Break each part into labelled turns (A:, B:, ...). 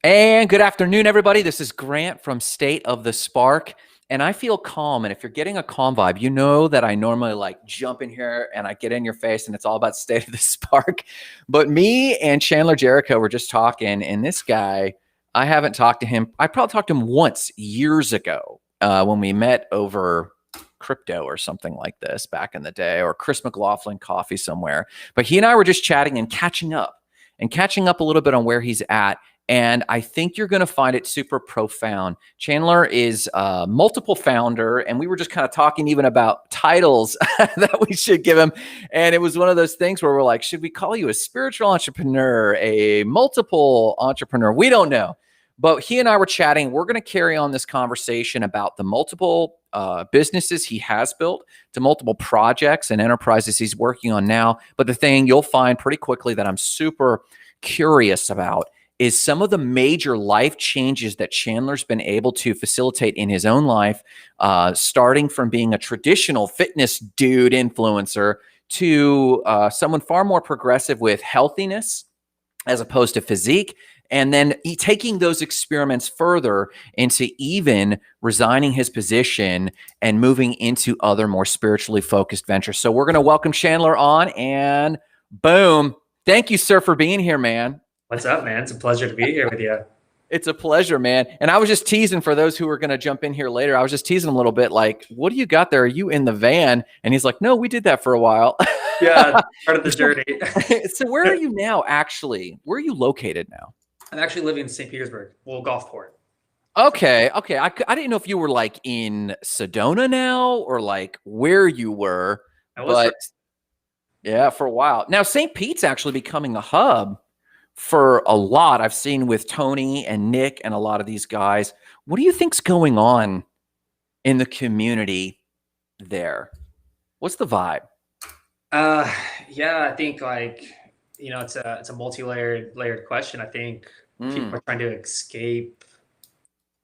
A: And good afternoon, everybody. This is Grant from State of the Spark. And I feel calm. And if you're getting a calm vibe, you know that I normally like jump in here and I get in your face and it's all about State of the Spark. But me and Chandler Jerrico were just talking, and this guy, I haven't talked to him. I probably talked to him once years ago when we met over crypto or something like this back in the day, or Chris McLaughlin coffee somewhere. But he and I were just chatting and catching up a little bit on where he's at. And I think you're going to find it super profound. Chandler is a multiple founder, and we were just kind of talking even about titles that we should give him. And it was one of those things where we're like, should we call you a spiritual entrepreneur, a multiple entrepreneur? We don't know. But he and I were chatting. We're going to carry on this conversation about the multiple businesses he has built, to multiple projects and enterprises he's working on now. But the thing you'll find pretty quickly that I'm super curious about is some of the major life changes that Chandler's been able to facilitate in his own life, starting from being a traditional fitness dude influencer to someone far more progressive with healthiness as opposed to physique. And then taking those experiments further into even resigning his position and moving into other more spiritually focused ventures. So we're going to welcome Chandler on, and boom. Thank you, sir, for being here, man.
B: What's up, man? It's a pleasure to be here with you.
A: It's a pleasure, man. And I was just teasing for those who are going to jump in here later. I was just teasing a little bit like, what do you got there? Are you in the van? And he's like, no, we did that for a while.
B: Yeah, part of the journey.
A: So where are you now, actually? Where are you located now?
B: I'm actually living in St. Petersburg, Gulfport.
A: Okay. I didn't know if you were like in Sedona now or like where you were. Yeah, for a while. Now, St. Pete's actually becoming a hub for a lot. I've seen with Tony and Nick and a lot of these guys. What do you think's going on in the there? What's the vibe?
B: Yeah, I think it's a multi-layered question. I think people are trying to escape,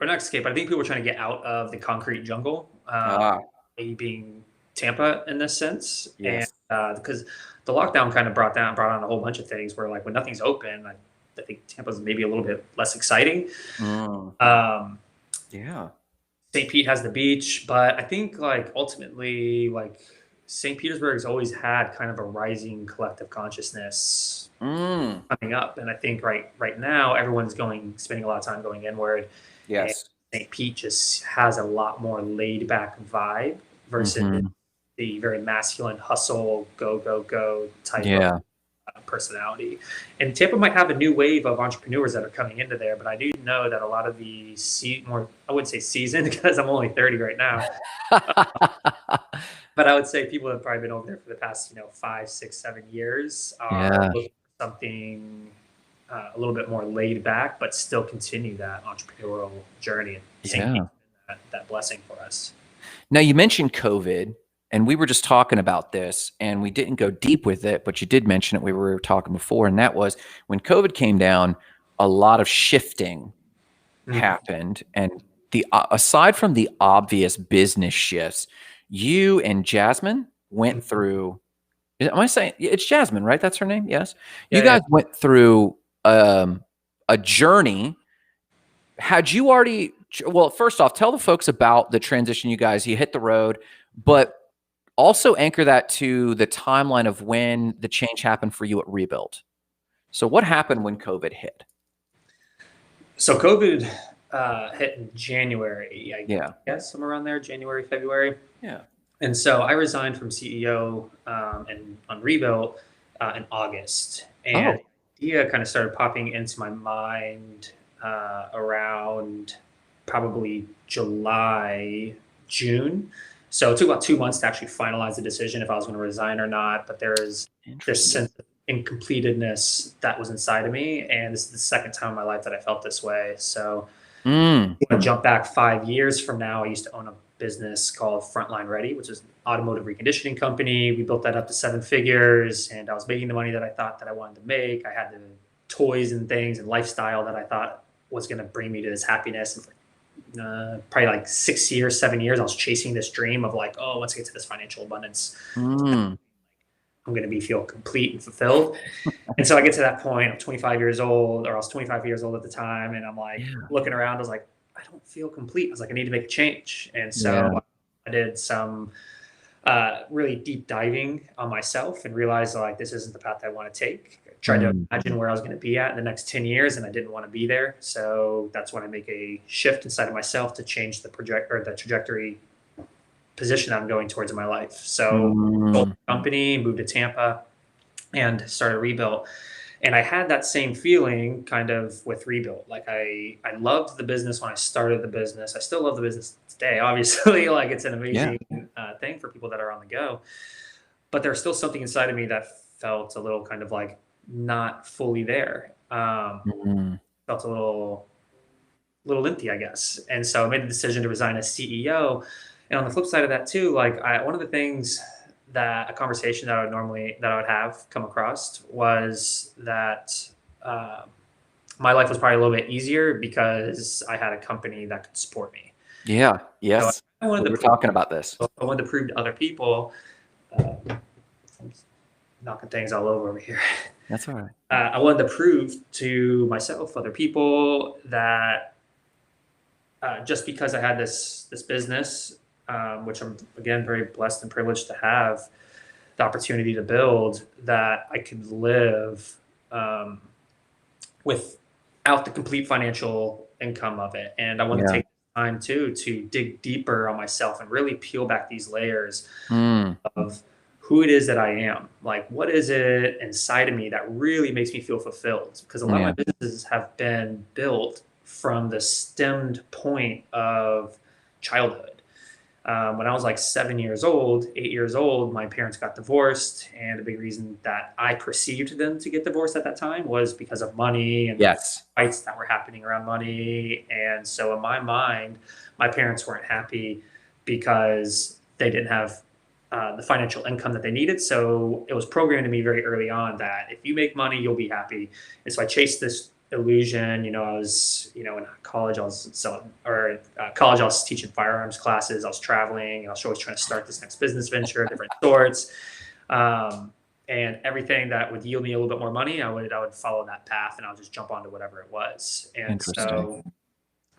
B: or not escape, but I think people are trying to get out of the concrete jungle, being Tampa in this sense.
A: Yes.
B: And because the lockdown kind of brought on a whole bunch of things where, like, when nothing's open, I think Tampa's maybe a little bit less exciting.
A: Yeah.
B: St. Pete has the beach, but I think ultimately St. Petersburg's always had kind of a rising collective consciousness coming up. And I think right now everyone's spending a lot of time going inward.
A: Yes.
B: St. Pete just has a lot more laid back vibe versus the very masculine hustle, go type of personality. And Tampa might have a new wave of entrepreneurs that are coming into there, but I do know that a lot of the I wouldn't say seasoned because I'm only 30 right now. But I would say people have probably been over there for the past, 5, 6, 7 years are looking for something a little bit more laid back, but still continue that entrepreneurial journey. And that blessing for us.
A: Now, you mentioned COVID, and we were just talking about this, and we didn't go deep with it, but you did mention it. We were talking before, and that was when COVID came down, a lot of shifting happened. And aside from the obvious business shifts, you and Jasmine went through, am I saying it's Jasmine, right? That's her name. Yes. You guys went through a journey. Had you already, well, first off, tell the folks about the transition you hit the road, but also anchor that to the timeline of when the change happened for you at Rebuild. So what happened when COVID hit?
B: So COVID hit in January, I guess, somewhere around there, January, February.
A: Yeah.
B: And so I resigned from CEO and on Rebuild in August. And the idea kind of started popping into my mind around probably July, June. So it took about 2 months to actually finalize the decision if I was going to resign or not. But there's this sense of incompletedness that was inside of me. And this is the second time in my life that I felt this way. So I'm going to jump back 5 years from now. I used to own a business called Frontline Ready, which is an automotive reconditioning company. We built that up to 7 figures, and I was making the money that I thought that I wanted to make. I had the toys and things and lifestyle that I thought was going to bring me to this happiness. And for probably like 6 years, 7 years, I was chasing this dream of once I get to this financial abundance, I'm going to feel complete and fulfilled. And so I get to that point, I'm 25 years old, or I was 25 years old at the time. And I'm like
A: Yeah.
B: looking around, I was like, I don't feel complete. I was like, I need to make a change. And
A: Yeah.
B: so I did some really deep diving on myself and realized like this isn't the path I want to take. I tried to imagine where I was going to be at in the next 10 years and I didn't want to be there. So that's when I make a shift inside of myself to change the trajectory position I'm going towards in my life. So sold the company, moved to Tampa and started Rebuilt. And I had that same feeling kind of with Rebuilt. Like I loved the business when I started the business. I still love the business today. Obviously, like it's an amazing thing for people that are on the go. But there's still something inside of me that felt a little kind of like not fully there. Felt a little empty, I guess. And so I made the decision to resign as CEO. And on the flip side of that too, like one of the things that a conversation that I would have come across was that my life was probably a little bit easier because I had a company that could support me.
A: Yeah. Yes.
B: So
A: we were talking about this.
B: I wanted to prove to other people. I'm knocking things all over here.
A: That's all right.
B: I wanted to prove to myself, other people, that just because I had this business, which I'm again very blessed and privileged to have the opportunity to build, that I could live without the complete financial income of it. And I want to take time too to dig deeper on myself and really peel back these layers of who it is that I am. Like, what is it inside of me that really makes me feel fulfilled? Because a lot of my businesses have been built from the stemmed point of childhood. When I was like 8 years old, my parents got divorced. And a big reason that I perceived them to get divorced at that time was because of money and fights that were happening around money. And so in my mind, my parents weren't happy because they didn't have the financial income that they needed. So it was programmed to me very early on that if you make money, you'll be happy. And so I chased this illusion. I was, in college, I was teaching firearms classes. I was traveling. I was always trying to start this next business venture, different sorts. And everything that would yield me a little bit more money, I would follow that path and I'll just jump onto whatever it was. And so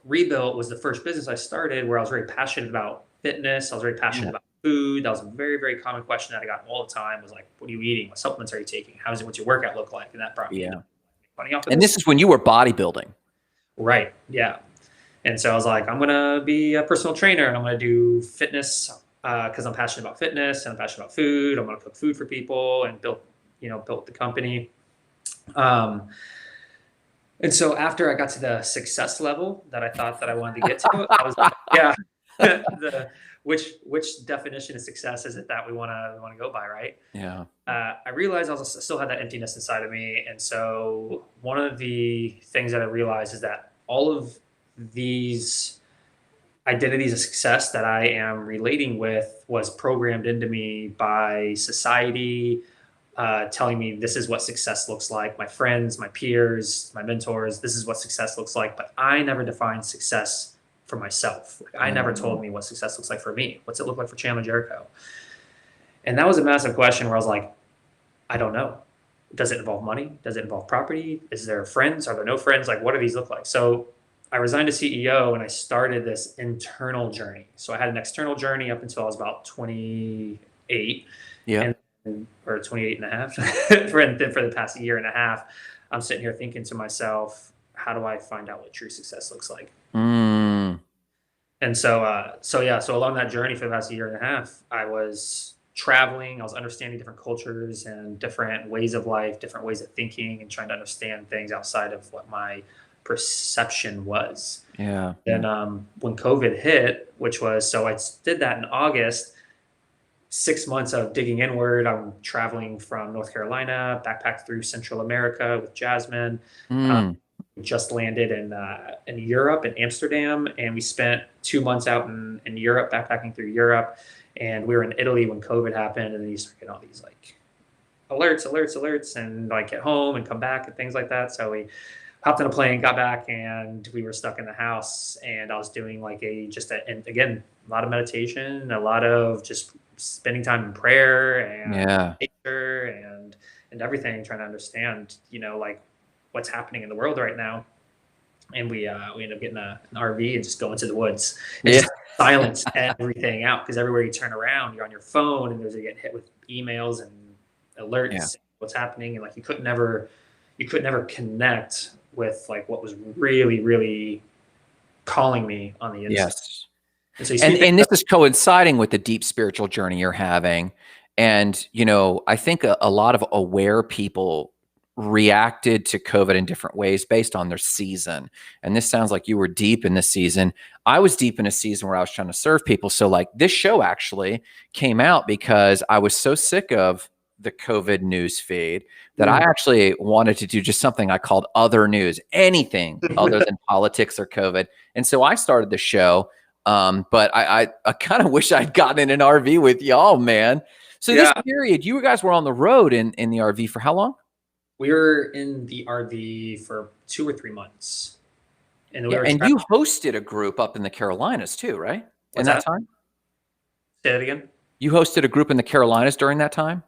B: Rebuilt was the first business I started where I was very passionate about fitness. I was very passionate about food. That was a very, very common question that I got all the time was like, what are you eating? What supplements are you taking? What's your workout look like? And that brought me money off of
A: And this is when you were bodybuilding.
B: Right. Yeah. And so I was like, I'm going to be a personal trainer and I'm going to do fitness because I'm passionate about fitness and I'm passionate about food. I'm going to cook food for people and built the company. And so after I got to the success level that I thought that I wanted to get to, I was like, which definition of success is it that we want to go by, right?
A: Yeah.
B: I realized I still had that emptiness inside of me, and so one of the things that I realized is that all of these identities of success that I am relating with was programmed into me by society, telling me this is what success looks like. My friends, my peers, my mentors, this is what success looks like. But I never defined success for myself. Like, I never told me what success looks like for me. What's it look like for Chandler Jerrico? And that was a massive question where I was like, I don't know. Does it involve money? Does it involve property? Is there friends? Are there no friends? Like, what do these look like? So I resigned as CEO and I started this internal journey. So I had an external journey up until I was about 28.
A: Yeah.
B: Or 28 and a half for the past year and a half. I'm sitting here thinking to myself, how do I find out what true success looks like? And so along that journey for the past year and a half, I was traveling, I was understanding different cultures and different ways of life, different ways of thinking, and trying to understand things outside of what my perception was.
A: Yeah.
B: And when COVID hit, so I did that in August, 6 months of digging inward. I'm traveling from North Carolina, backpacked through Central America with Jasmine. We just landed in Europe, in Amsterdam, and we spent 2 months out in Europe, backpacking through Europe. And we were in Italy when COVID happened, and then you start getting all these like alerts, and like get home and come back and things like that. So we hopped on a plane, got back, and we were stuck in the house. And I was doing like and again, a lot of meditation, a lot of just spending time in prayer and nature and everything, trying to understand, like what's happening in the world right now. And we ended up getting an RV and just going to the woods and
A: Yeah.
B: just silence everything out, because everywhere you turn around, you're on your phone, and you're getting hit with emails and
A: Yeah.
B: alerts, what's happening, and like you could never connect with like what was really, really calling me on the inside.
A: Yes.
B: And so you
A: And
B: speak things
A: this
B: up.
A: is coinciding with the deep spiritual journey you're having. And, I think a lot of aware people reacted to COVID in different ways based on their season. And this sounds like you were deep in this season. I was deep in a season where I was trying to serve people. So like this show actually came out because I was so sick of the COVID news feed that I
B: Mm.
A: actually wanted to do just something I called other news, anything other than politics or COVID. And so I started the show. But I kind of wish I'd gotten in an RV with y'all, man. So this
B: Yeah,
A: period, you guys were on the road in the RV for how long?
B: we were in the RV for 2 or 3 months, and we
A: Yeah,
B: were
A: and
B: traveling.
A: you hosted a group up in the Carolinas too, right? In
B: What's
A: that
B: that?
A: time?
B: Say that again.
A: You hosted a group in the Carolinas during that time?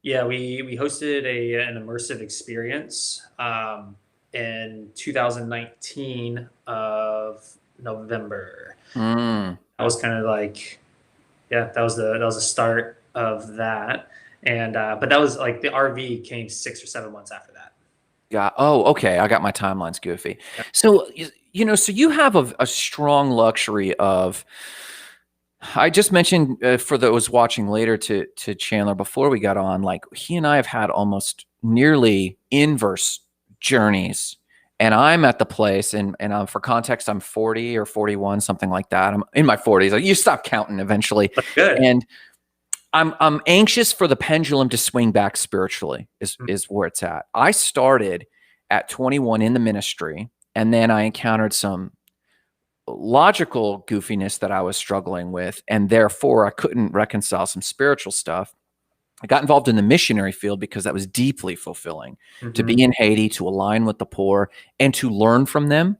B: Yeah, we hosted an immersive experience in 2019 of November.
A: Mm.
B: That was kind of like, yeah, that was the start of that. And but that was like the RV came 6 or 7 months after that.
A: Yeah. Oh, okay. I got my timelines goofy.
B: Yeah.
A: So, so you have a strong luxury of, I just mentioned for those watching later to Chandler before we got on, like he and I have had almost nearly inverse journeys. And I'm at the place, and for context, I'm 40 or 41, something like that. I'm in my 40s. Like, you stop counting eventually.
B: That's good.
A: And I'm anxious for the pendulum to swing back spiritually
B: Mm.
A: is where it's at. I started at 21 in the ministry, and then I encountered some logical goofiness that I was struggling with, and therefore I couldn't reconcile some spiritual stuff. I got involved in the missionary field because that was deeply fulfilling to
B: Mhm.
A: be in Haiti, to align with the poor, and to learn from them.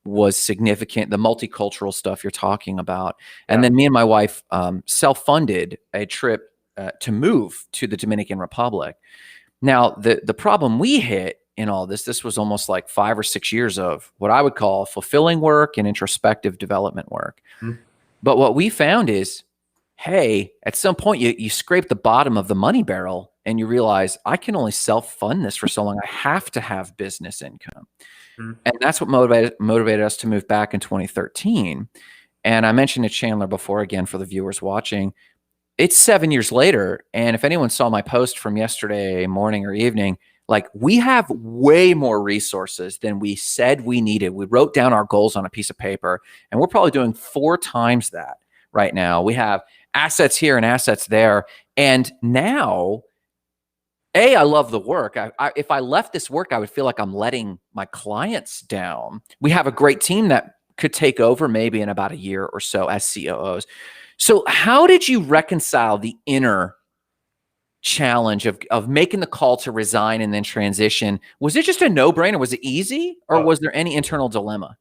A: Was significant. The multicultural stuff you're talking about, and
B: Yeah.
A: then me and my wife self-funded a trip to move to the Dominican Republic. Now, the problem we hit in all this was almost like 5 or 6 years of what I would call fulfilling work and introspective development work.
B: Mhm.
A: But what we found is, hey, at some point you scrape the bottom of the money barrel and you realize I can only self-fund this for so long. I have to have business income.
B: Mhm.
A: And that's what motivated us to move back in 2013. And I mentioned to Chandler before, again, for the viewers watching, it's 7 years later. And if anyone saw my post from yesterday morning or evening, like we have way more resources than we said we needed. We wrote down our goals on a piece of paper, and we're probably doing 4 times that right now. We have assets here and assets there. And now, I love the work. If I left this work, I would feel like I'm letting my clients down. We have a great team that could take over maybe in about a year or so as COOs. So how did you reconcile the inner challenge of making the call to resign and then transition? Was it just a no-brainer? Was it easy, or
B: Oh,
A: was there any internal dilemma?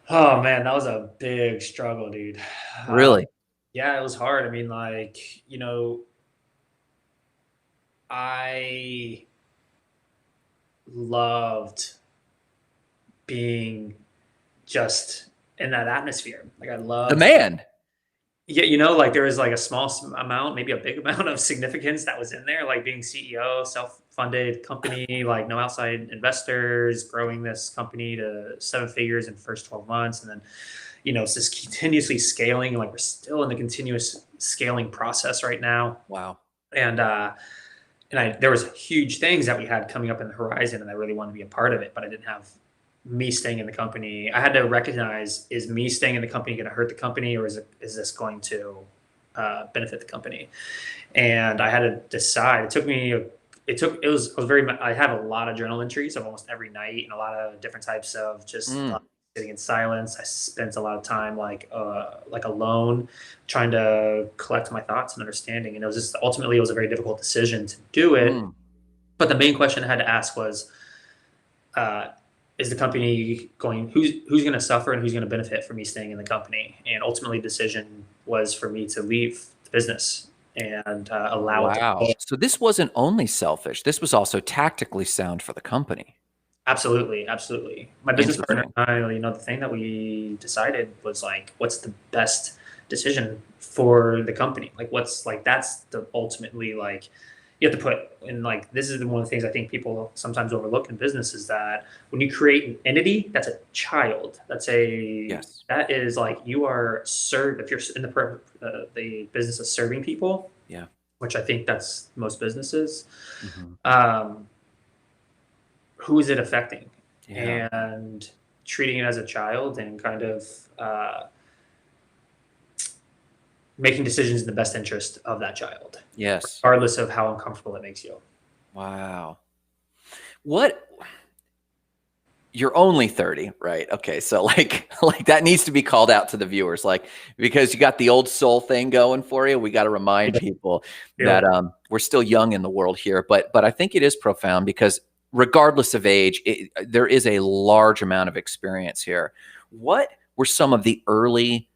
B: oh man, that was a big struggle, dude.
A: Really?
B: Yeah, it was hard. I mean, like, I loved being just in that atmosphere. Like I
A: The
B: loved,
A: man.
B: yeah, like there was like a small amount, maybe a big amount of significance that was in there, like being CEO, self-funded company, like no outside investors, growing this company to 7 figures in the first 12 months. And then, it's just continuously scaling. Like we're still in the continuous scaling process right now.
A: Wow.
B: And, there was huge things that we had coming up in the horizon, and I really wanted to be a part of it, but I didn't have me staying in the company. I had to recognize, is me staying in the company going to hurt the company, or is this going to benefit the company? And I had to decide. I have a lot of journal entries of almost every night, and a lot of different types of just
A: Mm,
B: sitting in silence. I spent a lot of time like alone, trying to collect my thoughts and understanding. And ultimately it was a very difficult decision to do it.
A: mm,
B: But the main question I had to ask was, uh, is the company who's going to suffer and who's going to benefit from me staying in the company? And ultimately, the decision was for me to leave the business. and allow it to
A: Wow.
B: flow.
A: So this wasn't only selfish. This was also tactically sound for the company.
B: Absolutely, absolutely. My business partner
A: Interesting.
B: and I, the thing that we decided was like, what's the best decision for the company? Like, what's like that's the ultimately like you have to put in like this is one of the things I think people sometimes overlook in business is that when you create an entity, that's a child.
A: Yes.
B: That is like you are served if you're in the business of serving people,
A: Yeah.
B: which I think that's most businesses.
A: Hmm.
B: Um, who is it affecting?
A: Yeah.
B: And treating it as a child and kind of making decisions in the best interest of that child,
A: Yes.
B: regardless of how uncomfortable it makes you.
A: Wow. What you're only 30, right? Okay. So like that needs to be called out to the viewers, like, because you got the old soul thing going for you. We got to remind people
B: Yeah.
A: that we're still young in the world here, but I think it is profound because regardless of age, there is a large amount of experience here. What were some of the early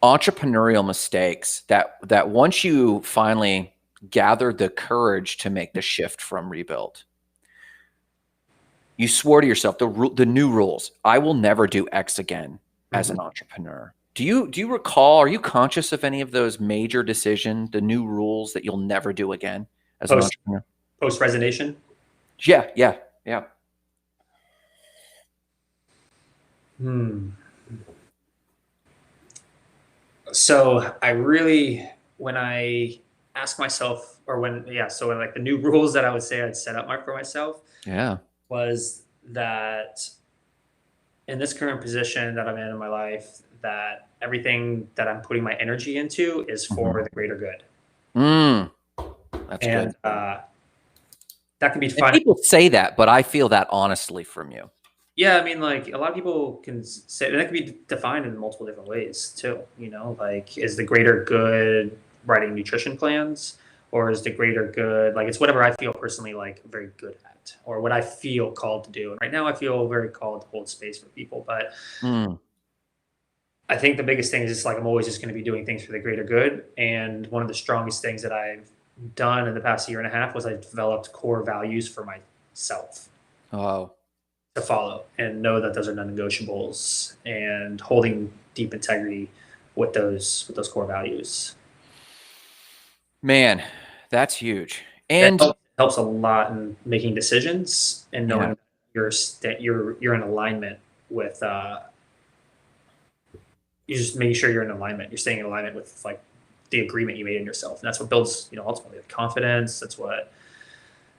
A: entrepreneurial mistakes that once you finally gathered the courage to make the shift from rebuild, you swore to yourself the new rules. I will never do X again as
B: Mm-hmm.
A: an entrepreneur. Do you recall? Are you conscious of any of those major decisions, the new rules that you'll never do again as an
B: Post
A: entrepreneur?
B: post resignation.
A: Yeah, yeah, yeah.
B: Hmm. So I really, when I ask myself, or when, yeah, so when, like the new rules that I would say I'd set up for myself
A: Yeah.
B: was that in this current position that I'm in my life, that everything that I'm putting my energy into is for
A: Mhm.
B: the greater good.
A: Mm, that's good.
B: And that can be
A: And
B: defined.
A: people say that, but I feel that honestly from you.
B: Yeah, I mean, like a lot of people can say, and that can be defined in multiple different ways too. Like is the greater good writing nutrition plans, or is the greater good like it's whatever I feel personally like very good at, or what I feel called to do. And right now, I feel very called to hold space for people, but
A: Mm,
B: I think the biggest thing is just like I'm always just going to be doing things for the greater good. And one of the strongest things that I've done in the past year and a half was I developed core values for myself
A: oh,
B: to follow and know that those are non-negotiables and holding deep integrity with those core values.
A: man, that's huge.
B: It
A: And
B: helps a lot in making decisions and
A: yeah,
B: knowing you're in alignment with you're just making sure you're in alignment. You're staying in alignment with like the agreement you made in yourself, and that's what builds ultimately the confidence. That's what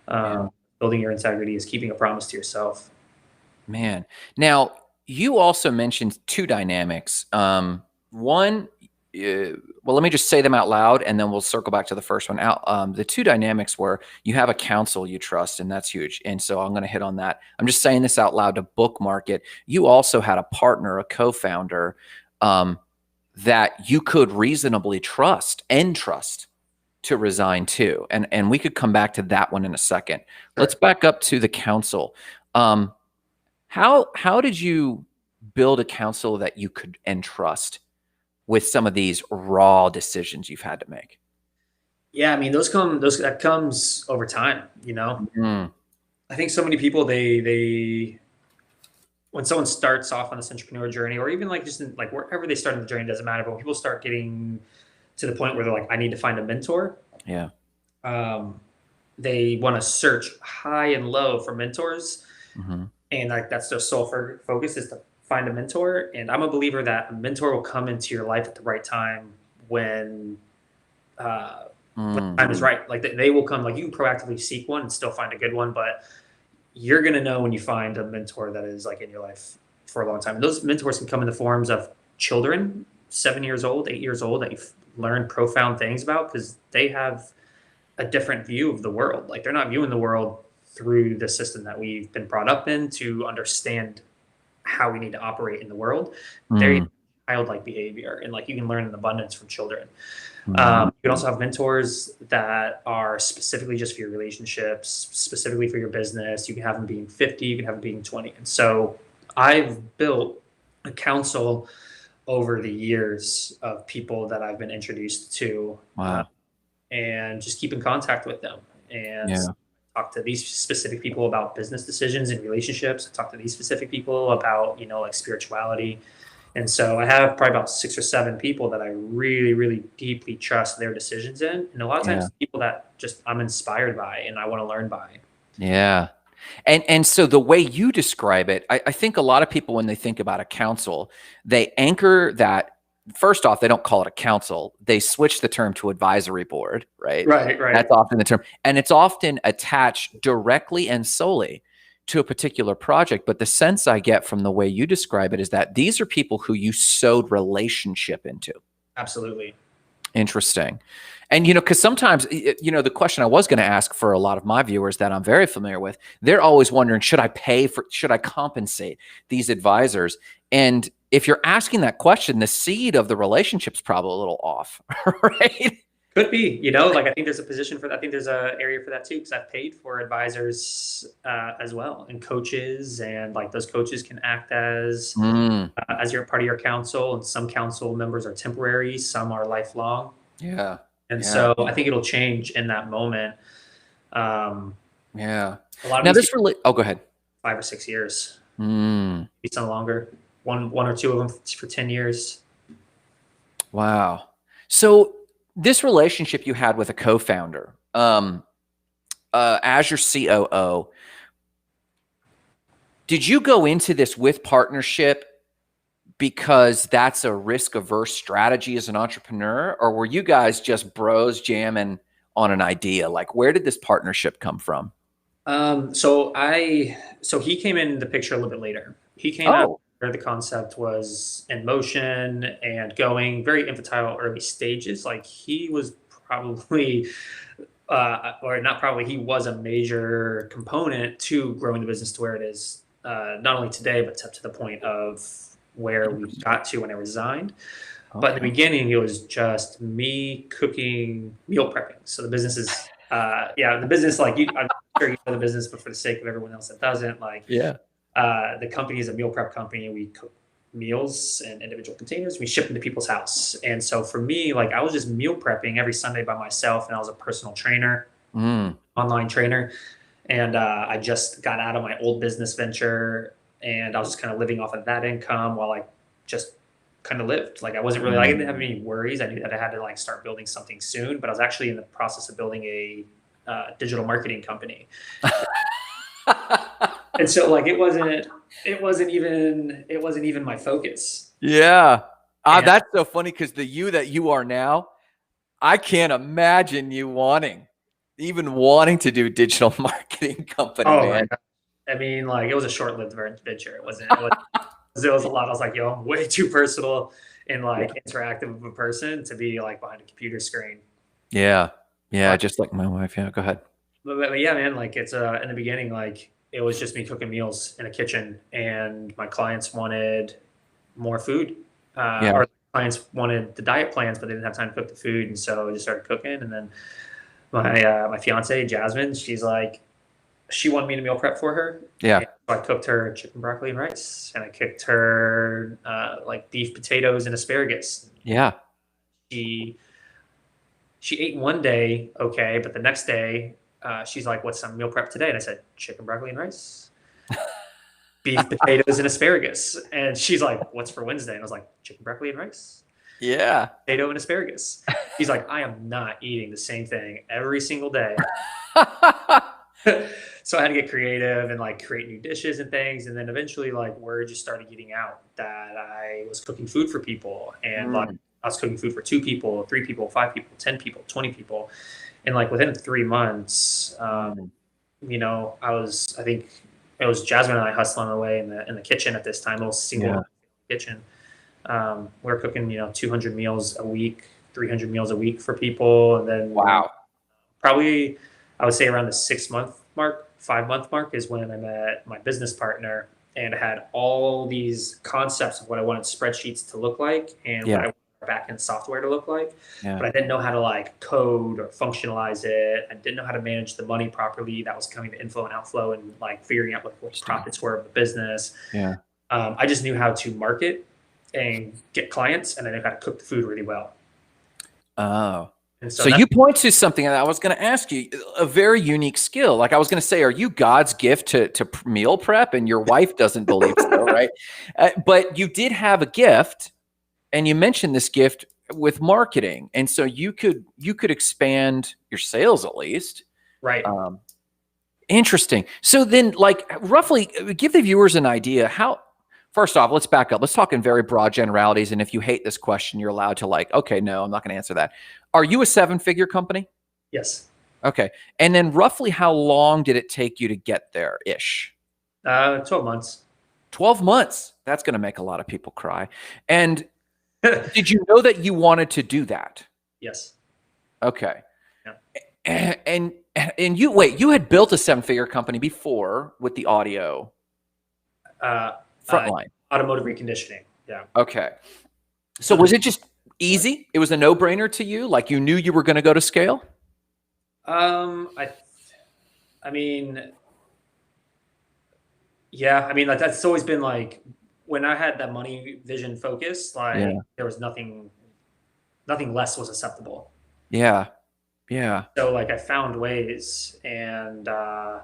A: yeah.
B: building your integrity is, keeping a promise to yourself.
A: Man. Now, you also mentioned two dynamics. One, well, let me just say them out loud and then we'll circle back to the first one. The two dynamics were you have a counsel you trust, and that's huge. And so I'm going to hit on that. I'm just saying this out loud to bookmark it. You also had a partner, a co founder that you could reasonably trust to resign too. And we could come back to that one in a second. Let's
B: Sure.
A: back up to the counsel. How did you build a council that you could entrust with some of these raw decisions you've had to make?
B: Yeah, I mean those that comes over time.
A: Mm,
B: I think so many people they when someone starts off on this entrepreneur journey, or even like just like wherever they start in the journey, doesn't matter. But when people start getting to the point where they're like, I need to find a mentor,
A: yeah.
B: um, they want to search high and low for mentors,
A: Hmm.
B: and like that's their sole focus is to find a mentor. And I'm a believer that a mentor will come into your life at the right time when uh, when the
A: Mm,
B: time is right. Like they will come. Like you can proactively seek one and still find a good one, but you're gonna know when you find a mentor that is like in your life for a long time. And those mentors can come in the forms of children, 7 years old, 8 years old, that you've learned profound things about because they have a different view of the world. Like they're not viewing the world through the system that we've been brought up in to understand how we need to operate in the world. They're
A: mm,
B: childlike behavior, and like you can learn in abundance from children.
A: mm,
B: You can also have mentors that are specifically just for your relationships, specifically for your business. You can have them being 50, you can have them being 20. And so I've built a council over the years of people that I've been introduced to,
A: Wow.
B: and just keep in contact with them and
A: Yeah.
B: talk to these specific people about business decisions and relationships. Talk to these specific people about, like spirituality. And so I have probably about 6 or 7 people that I really, really deeply trust their decisions in. And a lot of
A: Yeah.
B: times people that just I'm inspired by and I want to learn by.
A: Yeah. And so the way you describe it, I think a lot of people, when they think about a council, they anchor that. First off, they don't call it a council. They switch the term to advisory board, right?
B: Right, right.
A: That's often the term. And it's often attached directly and solely to a particular project. But the sense I get from the way you describe it is that these are people who you sowed relationship into.
B: Absolutely.
A: Interesting. And, because sometimes, the question I was going to ask for a lot of my viewers that I'm very familiar with, they're always wondering, should I compensate these advisors? And if you're asking that question, the seed of the relationship's probably a little off, right?
B: Could be, like I think there's a position for that. I think there's an area for that too, because I've paid for advisors as well, and coaches, and like those coaches can act
A: Mm,
B: as your part of your council, and some council members are temporary, some are lifelong.
A: yeah.
B: And
A: Yeah.
B: so I think it'll change in that moment. Um,
A: Yeah.
B: a lot of
A: Now
B: these people,
A: oh, go ahead.
B: 5 or 6 years,
A: Mm,
B: maybe some longer. One or two of them for 10 years.
A: wow. So this relationship you had with a co-founder, as your COO, did you go into this with partnership because that's a risk averse strategy as an entrepreneur, or were you guys just bros jamming on an idea? Like, where did this partnership come from?
B: So he came in the picture a little bit later. He came out
A: Oh,
B: where the concept was in motion and going very infantile early stages. Like he was probably, or not probably, he was a major component to growing the business to where it is, not only today, but up to the point of where we
A: interesting.
B: got to when I resigned. But in the
A: Okay.
B: beginning, it was just me cooking, meal prepping. So the business is, yeah, the business, like I'm sure you know the business, but for the sake of everyone else that doesn't, like
A: Yeah.
B: the company is a meal prep company. We cook meals in individual containers. We ship them to people's house. And so for me, like I was just meal prepping every Sunday by myself, and I was a personal trainer,
A: Mm,
B: online trainer. And I just got out of my old business venture, and I was just kind of living off of that income while I just kind of lived. Like I wasn't really, I didn't have
A: mm.
B: any worries. I knew that I had to like start building something soon, but I was actually in the process of building a digital marketing company. And so like it wasn't even my focus.
A: Yeah.
B: And
A: That's so funny because the you that you are now, I can't imagine you even wanting to do digital marketing company,
B: oh my
A: man.
B: god, I mean, like it was a short-lived venture. It was a lot. I was like, yo, I'm way too personal and
A: Yeah.
B: like interactive of a person to be like behind a computer screen.
A: Yeah. Yeah.
B: But,
A: Just like my wife. Yeah. Go ahead.
B: but yeah, man, like it's in the beginning, like it was just me cooking meals in a kitchen, and my clients wanted more food,
A: Yeah.
B: or clients wanted the diet plans, but they didn't have time to cook the food, and so I just started cooking. And then my fiance Jasmine, she's like, she wanted me to meal prep for her.
A: Yeah.
B: And so I cooked her chicken, broccoli, and rice, and I cooked her like beef, potatoes, and asparagus.
A: Yeah.
B: She she ate one day okay, but the next day she's like, "What's some meal prep today?" And I said, "Chicken, broccoli, and rice, beef, potatoes, and asparagus." And she's like, "What's for Wednesday?" And I was like, "Chicken, broccoli, and rice,
A: Yeah.
B: potato, and asparagus." She's like, "I am not eating the same thing every single day." So I had to get creative and like create new dishes and things. And then eventually like word just started getting out that I was cooking food for people, and like
A: Mm,
B: I was cooking food for 2 people, 3 people, 5 people, 10 people, 20 people. And like within 3 months,
A: mm.
B: I think it was Jasmine and I hustling away in the kitchen at this time, little
A: Yeah.
B: single kitchen. We were cooking, 200 meals a week, 300 meals a week for people. And then
A: Wow.
B: probably I would say around the 6 month mark, 5 month mark is when I met my business partner, and I had all these concepts of what I wanted spreadsheets to look like and what
A: Yeah.
B: I wanted our backend software to look like.
A: Yeah.
B: But I didn't know how to like code or functionalize it. I didn't know how to manage the money properly that was coming to inflow and outflow, and like figuring out what the
A: Interesting.
B: profits were of the business.
A: Yeah.
B: I just knew how to market and get clients, and I know how to cook the food really well.
A: Oh.
B: And
A: So you point to something that I was going to ask you, a very unique skill. Like I was going to say, are you God's gift to meal prep? And your wife doesn't believe so, right? But you did have a gift, and you mentioned this gift with marketing, and so you could expand your sales at least.
B: Right.
A: Interesting. So then, like, roughly give the viewers an idea how. First off, let's back up. Let's talk in very broad generalities. And if you hate this question, you're allowed to like, okay, no, I'm not going to answer that. Are you a 7-figure company?
B: Yes.
A: Okay. And then roughly how long did it take you to get there ish?
B: 12 months.
A: 12 months. That's going to make a lot of people cry. And did you know that you wanted to do that?
B: Yes.
A: Okay.
B: Yeah.
A: And you had built a 7-figure company before with the audio. Frontline.
B: Automotive reconditioning. Yeah.
A: Okay. So was it just easy? It was a no-brainer to you? Like you knew you were going to go to scale?
B: I mean, yeah. I mean, like that's always been like when I had that money vision focus, like there was nothing less was acceptable.
A: Yeah. Yeah.
B: So like I found ways, and I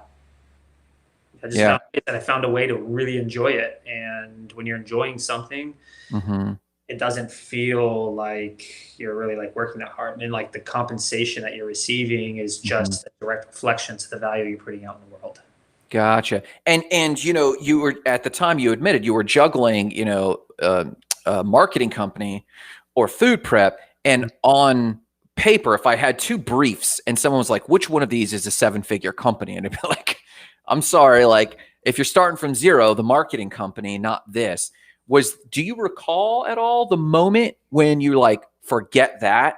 B: found a way to really enjoy it. And when you're enjoying something, it doesn't feel like you're really like working that hard. And like the compensation that you're receiving is just a direct reflection to the value you're putting out in the world.
A: Gotcha. And you know, you were at the time you admitted you were juggling, you know, a marketing company or food prep. And on paper, if I had 2 briefs and someone was like, which one of these is a 7-figure company? And it'd be like, I'm sorry, like if you're starting from zero, the marketing company, not this. Do you recall at all the moment when you like, forget that,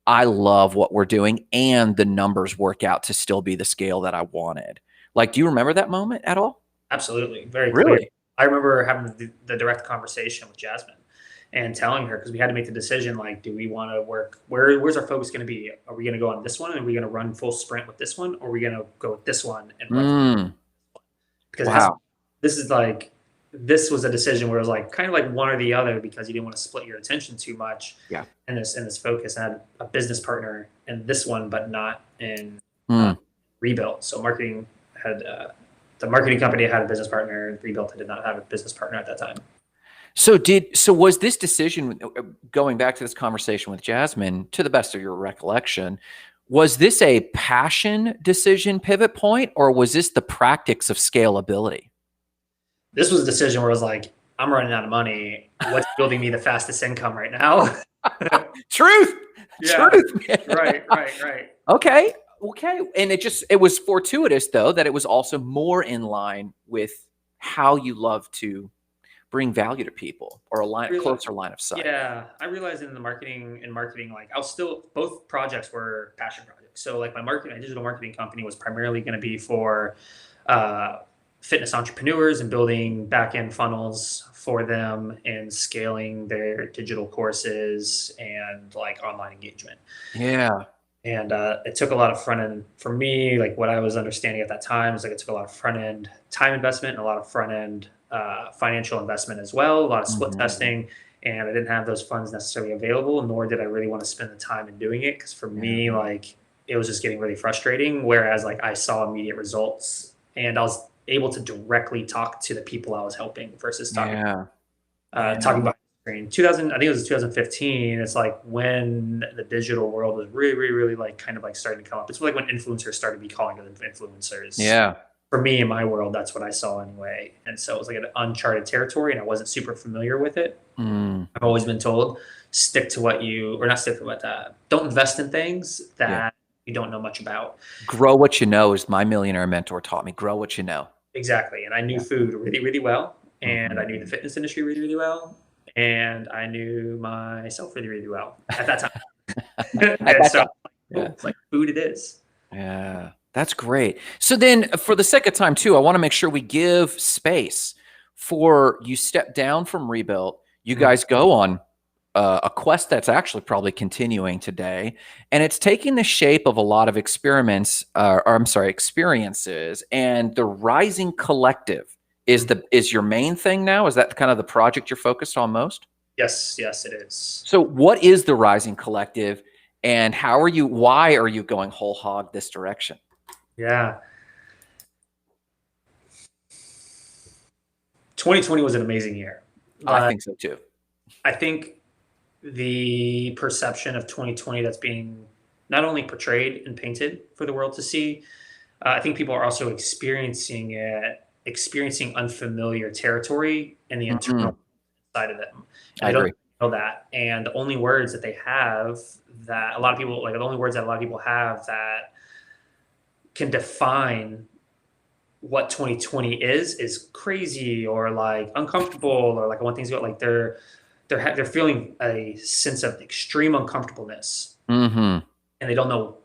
A: I love what we're doing and the numbers work out to still be the scale that I wanted? Like, do you remember that moment at all?
B: Absolutely. Very
A: Really?
B: clear. I remember having the direct conversation with Jasmine and telling her, because we had to make the decision, like, do we want to work, where's our focus going to be? Are we going to go on this one? And are we going to run full sprint with this one? Or are we going to go with this one and run? Because this was a decision where it was like kind of like one or the other, because you didn't want to split your attention too much.
A: Yeah.
B: And this focus. I had a business partner in this one, but not in Rebuilt. So marketing had the marketing company had a business partner. Rebuilt did not have a business partner at that time.
A: So was this decision, going back to this conversation with Jasmine, to the best of your recollection, was this a passion decision pivot point, or was this the practice of scalability?
B: This was a decision where I was like, I'm running out of money. What's building me the fastest income right now?
A: Truth.
B: Yeah.
A: Truth.
B: Right.
A: Okay. And it was fortuitous though, that it was also more in line with how you love to bring value to people, or a closer line of sight.
B: Yeah. I realized in marketing, like both projects were passion projects. So like my digital marketing company was primarily going to be for, fitness entrepreneurs and building back-end funnels for them and scaling their digital courses and like online engagement.
A: Yeah.
B: And it took a lot of front end for me. Like what I was understanding at that time was like it took a lot of front end time investment and a lot of front end financial investment as well, a lot of split testing. And I didn't have those funds necessarily available, nor did I really want to spend the time in doing it. Because for me, like it was just getting really frustrating. Whereas like I saw immediate results, and I was able to directly talk to the people I was helping versus talking about screen. I think it was 2015. It's like when the digital world was really, really, really like kind of like starting to come up. It's like when influencers started to be calling them influencers.
A: Yeah.
B: For me, in my world, that's what I saw anyway. And so it was like an uncharted territory, and I wasn't super familiar with it. I've always been told, don't invest in things that you don't know much about.
A: Grow what you know, is my millionaire mentor taught me. Grow what you know.
B: Exactly. And I knew food really, really well. And I knew the fitness industry really, really well. And I knew myself really, really well at that time. And so it's like food it is.
A: Yeah, that's great. So then for the sake of time too, I want to make sure we give space for you. Step down from Rebuilt. You guys go on a quest that's actually probably continuing today, and it's taking the shape of a lot of experiences. And the Rising Collective is your main thing now. Is that kind of the project you're focused on most?
B: Yes, yes, it is.
A: So what is the Rising Collective, and why are you going whole hog this direction?
B: Yeah. 2020 was an amazing year,
A: I
B: but
A: think so too.
B: I think the perception of 2020 that's being not only portrayed and painted for the world to see, I think people are also experiencing unfamiliar territory in the internal
A: Mhm.
B: side of them, and
A: I
B: they don't
A: agree.
B: know that. And the only words that they have that a lot of people like, the only words that a lot of people have that can define what 2020 is crazy or like uncomfortable or like I want things to go like they're feeling a sense of extreme uncomfortableness,
A: Mhm.
B: and they don't know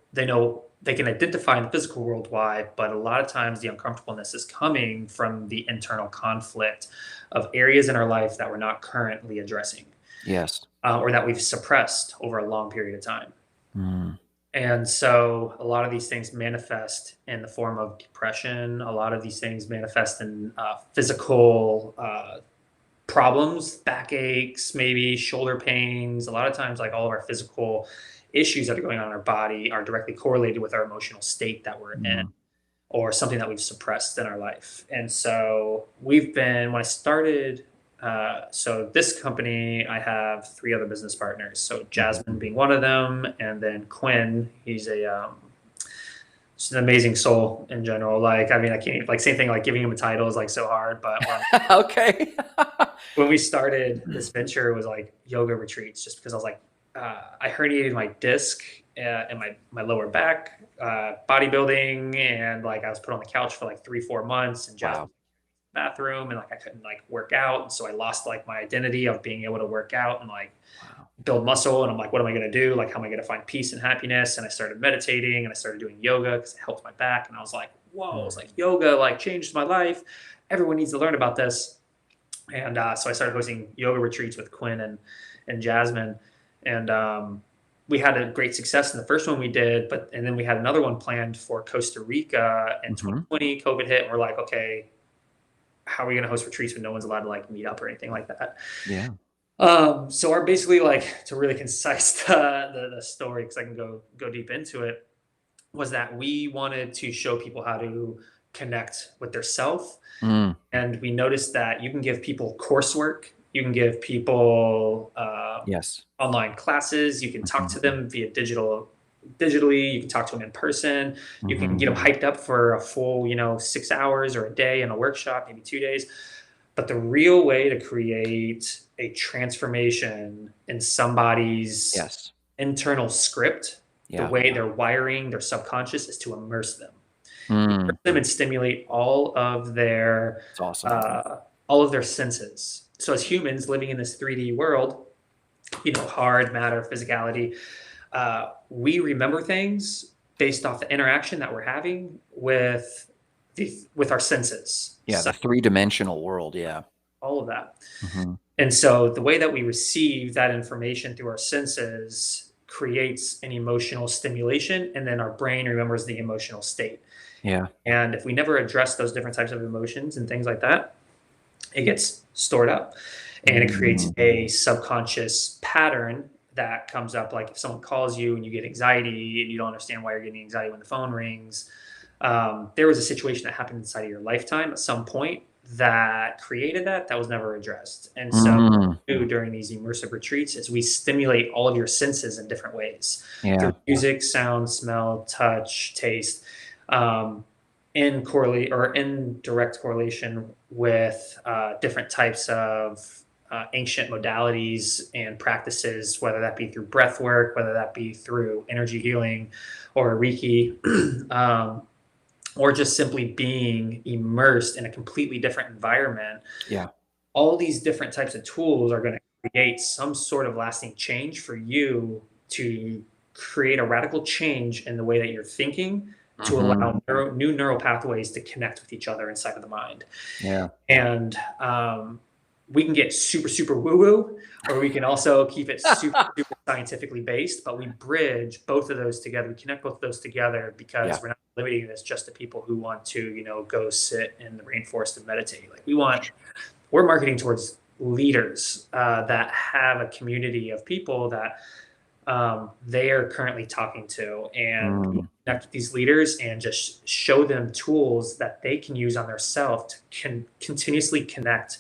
B: they can identify in the physical world why, but a lot of times the uncomfortableness is coming from the internal conflict of areas in our life that we're not currently addressing,
A: Yes.
B: or that we've suppressed over a long period of time.
A: Mm.
B: And so a lot of these things manifest in the form of depression. A lot of these things manifest in physical problems, backaches, maybe shoulder pains. A lot of times, like all of our physical issues that are going on in our body are directly correlated with our emotional state that we're in,
A: Mm.
B: or something that we've suppressed in our life. And so when I started, so this company, I have three other business partners. So
A: Mhm.
B: Jasmine being one of them, and then Quinn, he's just an amazing soul in general. Like, I mean, I can't like same thing. Like giving him a title is like so hard, but
A: Okay.
B: when we started this venture, it was like yoga retreats, just because I was like, I herniated my disc in my lower back, bodybuilding, and like I was put on the couch for like 3 4 months, and just
A: Wow.
B: bathroom, and like I couldn't like work out, and so I lost like my identity of being able to work out and like
A: Wow.
B: build muscle. And I'm like, what am I going to do? Like, how am I going to find peace and happiness? And I started meditating and I started doing yoga because it helped my back. And I was like, whoa, it's like
A: Mm.
B: yoga like changed my life. Everyone needs to learn about this. And so I started hosting yoga retreats with Quinn and Jasmine, and we had a great success in the first one we did. And then we had another one planned for Costa Rica in
A: Mhm.
B: 2020. COVID hit, and we're like, okay, how are we going to host retreats when no one's allowed to like meet up or anything like that?
A: Yeah.
B: So our basically like to really concise the story, because I can go deep into it, was that we wanted to show people how to connect with their self.
A: Mm.
B: And we noticed that you can give people coursework, you can give people
A: Yes.
B: online classes, you can talk
A: Mhm.
B: to them digitally, you can talk to them in person, you can get
A: Mhm.
B: them hyped up for a full 6 hours or a day in a workshop, maybe 2 days. But the real way to create a transformation in somebody's
A: Yes.
B: internal script, the
A: Yeah.
B: way they're wiring their subconscious, is to
A: Mm.
B: immerse them and stimulate
A: It's awesome.
B: uh, all of their senses. So as humans living in this 3D world, hard matter, physicality, we remember things based off the interaction that we're having with our senses,
A: Yeah, the three-dimensional world, yeah.
B: all of that.
A: Mhm.
B: And so the way that we receive that information through our senses creates an emotional stimulation, and then our brain remembers the emotional state.
A: Yeah.
B: And if we never address those different types of emotions and things like that, it gets stored up, and it creates
A: Mm.
B: a subconscious pattern that comes up. Like if someone calls you and you get anxiety and you don't understand why you're getting anxiety when the phone rings, there was a situation that happened inside of your lifetime at some point that created that was never addressed. And so
A: Mm.
B: during these immersive retreats is we stimulate all of your senses in different ways, through
A: Yeah.
B: music, sound, smell, touch, taste, um, in direct correlation with different types of ancient modalities and practices, whether that be through breath work, whether that be through energy healing or Reiki, or just simply being immersed in a completely different environment.
A: Yeah.
B: All these different types of tools are going to create some sort of lasting change for you, to create a radical change in the way that you're thinking, to
A: Mhm.
B: allow new neural pathways to connect with each other inside of the mind.
A: Yeah.
B: And we can get super, super woo woo, or we can also keep it super, super scientifically based, but we bridge both of those together. We connect both of those together because
A: Yeah.
B: we're not limiting this just to people who want to, go sit in the rainforest and meditate. Like we're marketing towards leaders that have a community of people that they are currently talking to, and connect with these leaders and just show them tools that they can use on their self to continuously connect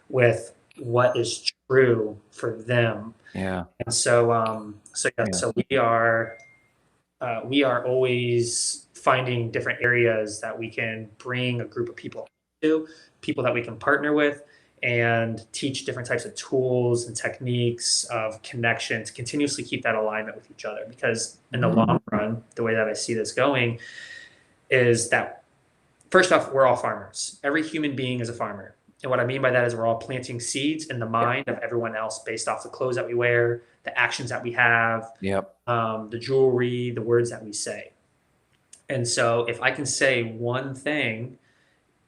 B: with what is true for them.
A: Yeah.
B: And so we are always finding different areas that we can bring a group of people to, people that we can partner with, and teach different types of tools and techniques of connection to continuously keep that alignment with each other. Because in the long run, the way that I see this going is that, first off, we're all farmers. Every human being is a farmer. And what I mean by that is we're all planting seeds in the mind of everyone else based off the clothes that we wear, the actions that we have, the jewelry, the words that we say. And so if I can say one thing,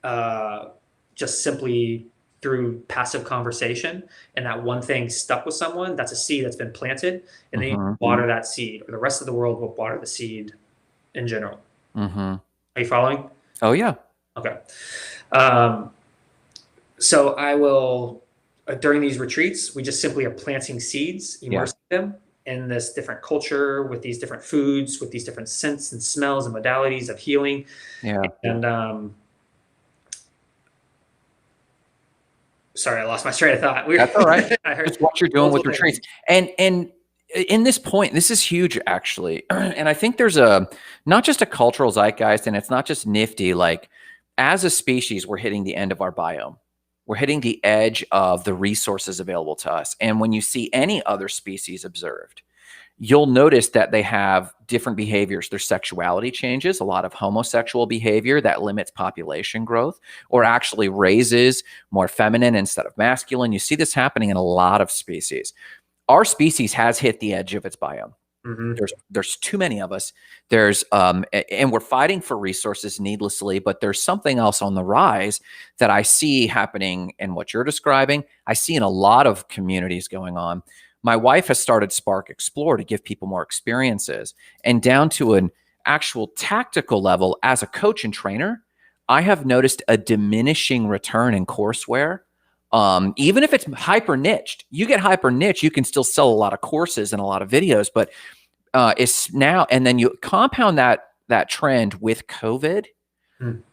B: just simply through passive conversation, and that one thing stuck with someone, that's a seed that's been planted, and then you water that seed, or the rest of the world will water the seed in general. Are you following?
A: Oh, yeah.
B: Okay. So I will, during these retreats, we just simply are planting seeds, immersing them in this different culture with these different foods, with these different scents and smells and modalities of healing.
A: Yeah.
B: And sorry, I lost my train of thought.
A: That's all right.
B: I heard
A: it's what you're doing with retreats. And in this point, this is huge, actually. And I think there's not just a cultural zeitgeist, and it's not just nifty. Like, as a species, we're hitting the end of our biome. We're hitting the edge of the resources available to us. And when you see any other species observed, you'll notice that they have different behaviors. Their sexuality changes, a lot of homosexual behavior that limits population growth or actually raises more feminine instead of masculine. You see this happening in a lot of species. Our species has hit the edge of its biome. There's too many of us. And we're fighting for resources needlessly, but there's something else on the rise that I see happening in what you're describing. I see in a lot of communities going on. My wife has started Spark Explore to give people more experiences, and down to an actual tactical level as a coach and trainer, I have noticed a diminishing return in courseware. Even if it's hyper niched, you get hyper niche, you can still sell a lot of courses and a lot of videos, but it's now, and then you compound that trend with COVID,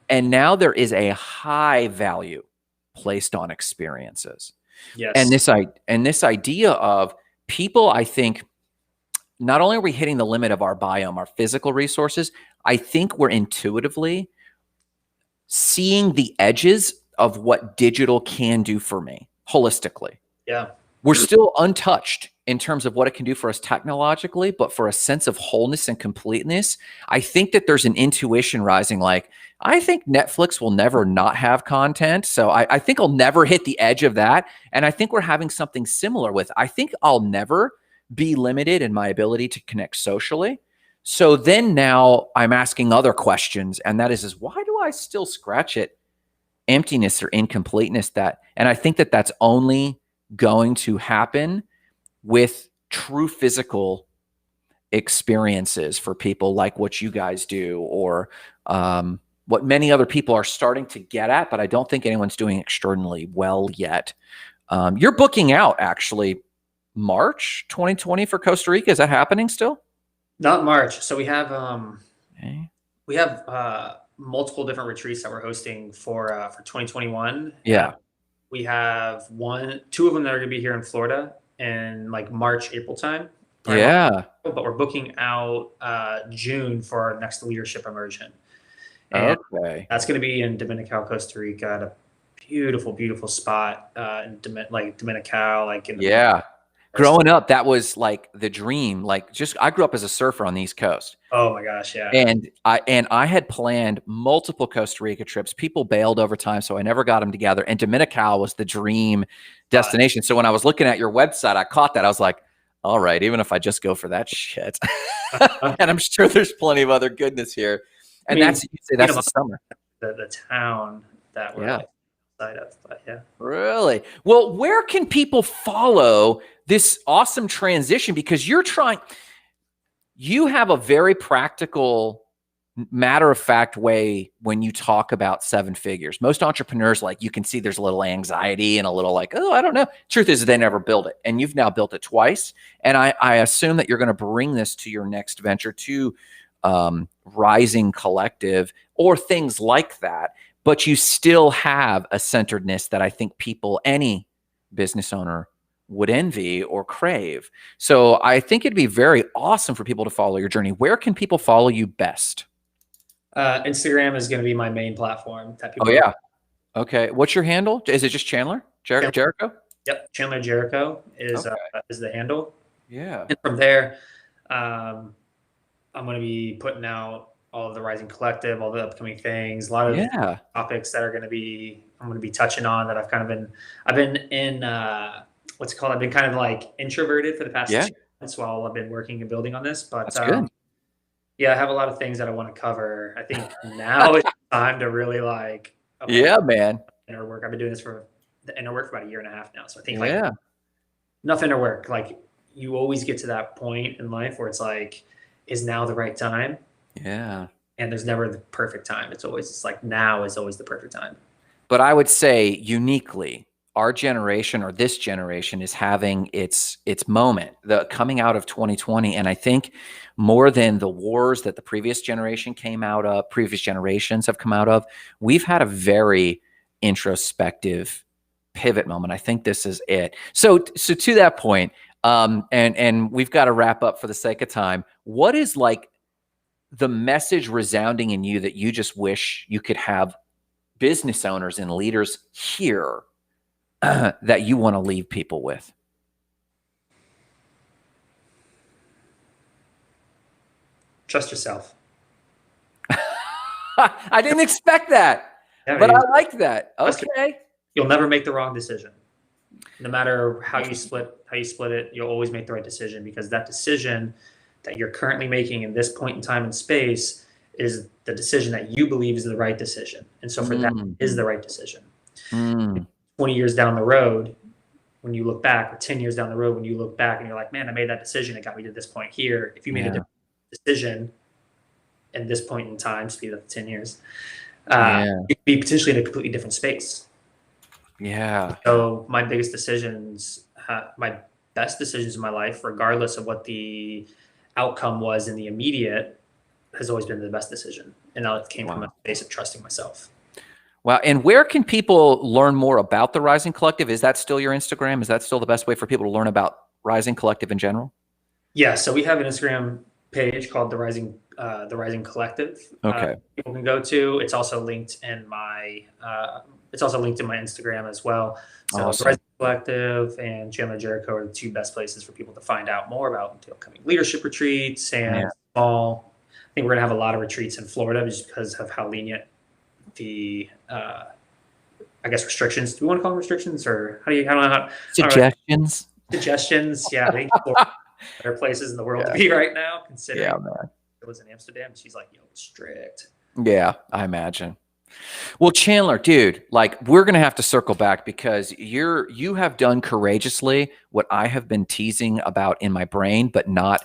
A: and now there is a high value placed on experiences.
B: Yes.
A: And this idea of people, I think, not only are we hitting the limit of our biome, our physical resources, I think we're intuitively seeing the edges of what digital can do for me holistically.
B: Yeah.
A: We're still untouched in terms of what it can do for us technologically, but for a sense of wholeness and completeness, I think that there's an intuition rising. Like, I think Netflix will never not have content. So I think I'll never hit the edge of that. And I think we're having something similar with, I think I'll never be limited in my ability to connect socially. So then now I'm asking other questions, and that is why do I still scratch at emptiness or incompleteness? And I think that that's only going to happen with true physical experiences for people like what you guys do, or what many other people are starting to get at, but I don't think anyone's doing extraordinarily well yet. You're booking out actually March 2020 for Costa Rica. Is that happening still?
B: Not March. So we have multiple different retreats that we're hosting for 2021.
A: Yeah.
B: We have two of them that are going to be here in Florida in like March, April time.
A: Yeah.
B: But we're booking out June for our next leadership immersion. And that's going to be in Dominical, Costa Rica, at a beautiful, beautiful spot in Dominical.
A: Growing up, that was like the dream. Like, I grew up as a surfer on the East Coast.
B: Oh my gosh, yeah.
A: And I had planned multiple Costa Rica trips. People bailed over time, so I never got them together. And Dominical was the dream destination. So when I was looking at your website, I caught that. I was like, all right, even if I just go for that shit. And I'm sure there's plenty of other goodness here. And that's the summer.
B: The town that we're outside of, but yeah.
A: Really? Well, where can people follow this awesome transition? Because you have a very practical matter-of-fact way when you talk about 7 figures. Most entrepreneurs, like, you can see there's a little anxiety and a little like, oh, I don't know. Truth is they never build it. And you've now built it twice. And I assume that you're going to bring this to your next venture, to Rising Collective or things like that. But you still have a centeredness that I think people, any business owner, would envy or crave. So I think it'd be very awesome for people to follow your journey. Where can people follow you best?
B: Instagram is going to be my main platform. That people
A: Okay. What's your handle? Is it just Chandler Jerrico?
B: Yep. Chandler Jerrico is the handle.
A: Yeah.
B: And from there, I'm going to be putting out all of the Rising Collective, all the upcoming things, a lot of topics that I'm going to be touching on that I've been in, what's it called? I've been kind of like introverted for the past 2 months while I've been working and building on this, but
A: that's good.
B: Yeah, I have a lot of things that I want to cover. I think now it's time to really like,
A: man.
B: Inner work. I've been doing the inner work for about 1.5 years now. So I think enough inner work. Like, you always get to that point in life where it's like, is now the right time?
A: Yeah.
B: And there's never the perfect time. It's like now is always the perfect time.
A: But I would say uniquely, our generation, or this generation, is having its moment, the coming out of 2020. And I think more than the wars that the previous generations have come out of, we've had a very introspective pivot moment. I think this is it. So to that point, and we've got to wrap up for the sake of time. What is like the message resounding in you that you just wish you could have business owners and leaders hear, that you want to leave people with?
B: Trust yourself.
A: I didn't expect that, but I like that. Okay.
B: You'll never make the wrong decision. No matter how you split it, you'll always make the right decision, because that decision that you're currently making in this point in time and space is the decision that you believe is the right decision. And so for that is the right decision. 20 years down the road, when you look back, or 10 years down the road, when you look back and you're like, man, I made that decision. It got me to this point here. If you made a different decision in this point in time, speed up to 10 years, you'd be potentially in a completely different space.
A: Yeah.
B: So my biggest decisions, my best decisions in my life, regardless of what the outcome was in the immediate, has always been the best decision. And now it came from a space of trusting myself.
A: Wow. And where can people learn more about the Rising Collective? Is that still your Instagram? Is that still the best way for people to learn about Rising Collective in general?
B: Yeah. So we have an Instagram page called the Rising Collective.
A: Okay.
B: People can go to. It's also linked in my Instagram as well. So
A: Awesome.
B: The Rising Collective and Chandler Jerrico are the 2 best places for people to find out more about the upcoming leadership retreats and small. I think we're gonna have a lot of retreats in Florida just because of how lenient the restrictions. Do we want to call them restrictions, or how do you? I don't know.
A: Suggestions.
B: Suggestions. Yeah, I think better places in the world to be right now. Considering it was in Amsterdam, she's like, yo, it's strict.
A: Yeah, I imagine. Well, Chandler, dude, like, we're going to have to circle back, because you have done courageously what I have been teasing about in my brain, but not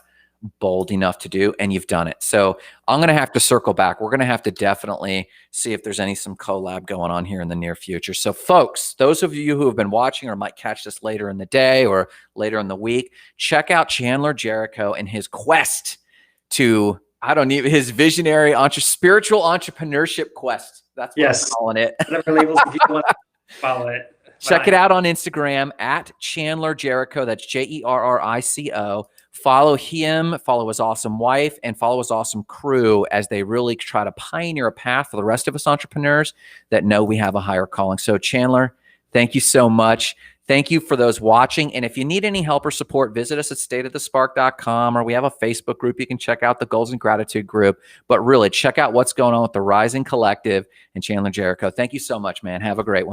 A: bold enough to do, and you've done it. So I'm going to have to circle back. We're going to have to definitely see if there's some collab going on here in the near future. So folks, those of you who have been watching or might catch this later in the day or later in the week, check out Chandler Jerrico and his quest to, his visionary spiritual entrepreneurship quest. That's what I'm calling it.
B: Whatever labels, if you want to follow it.
A: Check it out on Instagram at Chandler Jerrico. That's Jerrico. Follow him, follow his awesome wife, and follow his awesome crew as they really try to pioneer a path for the rest of us entrepreneurs that know we have a higher calling. So Chandler, thank you so much. Thank you for those watching. And if you need any help or support, visit us at stateofthespark.com, or we have a Facebook group. You can check out the Goals and Gratitude group. But really, check out what's going on with the Rising Collective and Chandler Jerrico. Thank you so much, man. Have a great one.